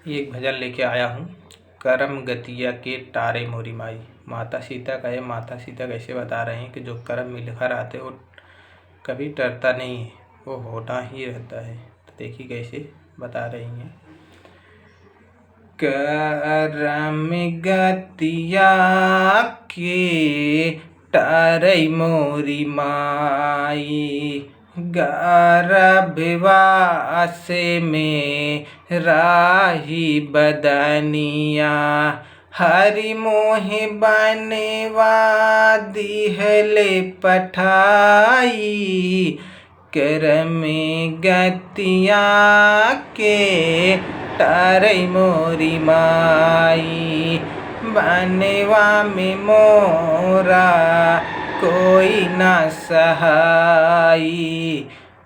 एक भजन लेके आया हूँ। करम गतिया के टारे मोरी माई। माता सीता का है। माता सीता कैसे बता रहे हैं कि जो कर्म में लिखा रहता है वो कभी टरता नहीं है, वो होना ही रहता है। तो देखिए कैसे बता रही हैं। करम गतिया के टारे मोरी माई, गर्भवास में राही बदनिया, हरि मोहि बनवा दिहले पठाई। करम गतिया के टारे मोरी माई, बनवा में मोरा कोई न सहाई।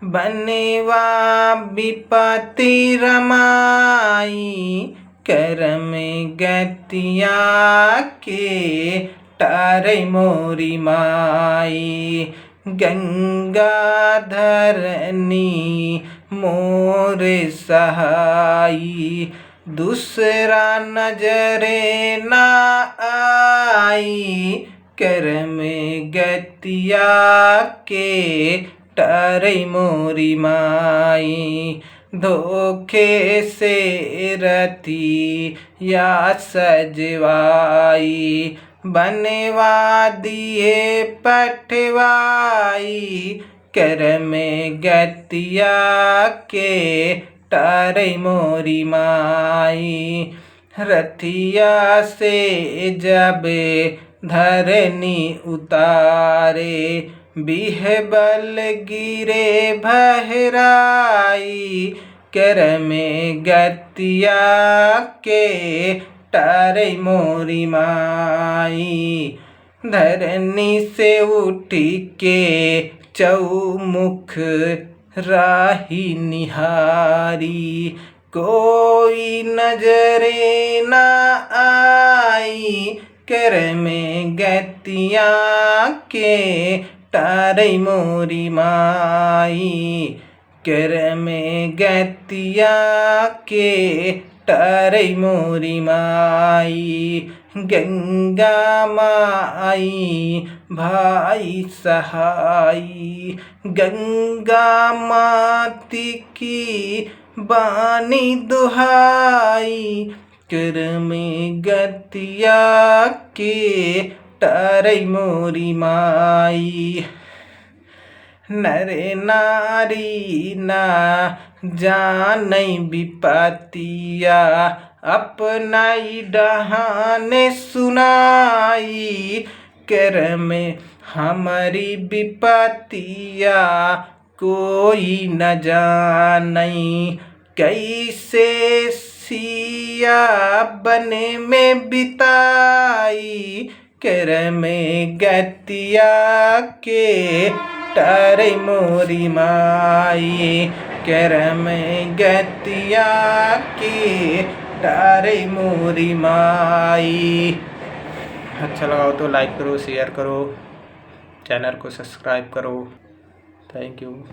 बनवा विपत्ति रमाई, करम गतिया के टारे मोरी माई। गंगा धरनी मोर सहाई, दूसरा नजरे ना आई। करम गतिया के टारे मोरी माई, धोखे से रती या सजवाई, बनवा दिए पठवाई। करम गतिया के टारे मोरी माई, रथिया से जब धरनी उतारे, बिहबल गिरे भहराई। करम गतिया के टारे मोरी माई, धरनी से उठ के चौमुख राही निहारी, कोई नजरे ना आई। करम गतिया के टारे मोरी माई, करम गतिया के टारे मोरी माई। गंगा माई भाई सहाई, गंगा माती की बानी दुहाई। करम गतिया के टारे मोरी माई, नरे नारी ना जानै विपतिया, अपनाई डहाने सुनाई। करम हमारी विपतिया कोई न जानै, कैसे सिया बने में बिताई। करम गतिया के टारे मोरी माई, करम गतिया के टारे मोरी माई। अच्छा लगा हो तो लाइक करो, शेयर करो, चैनल को सब्सक्राइब करो। Thank you.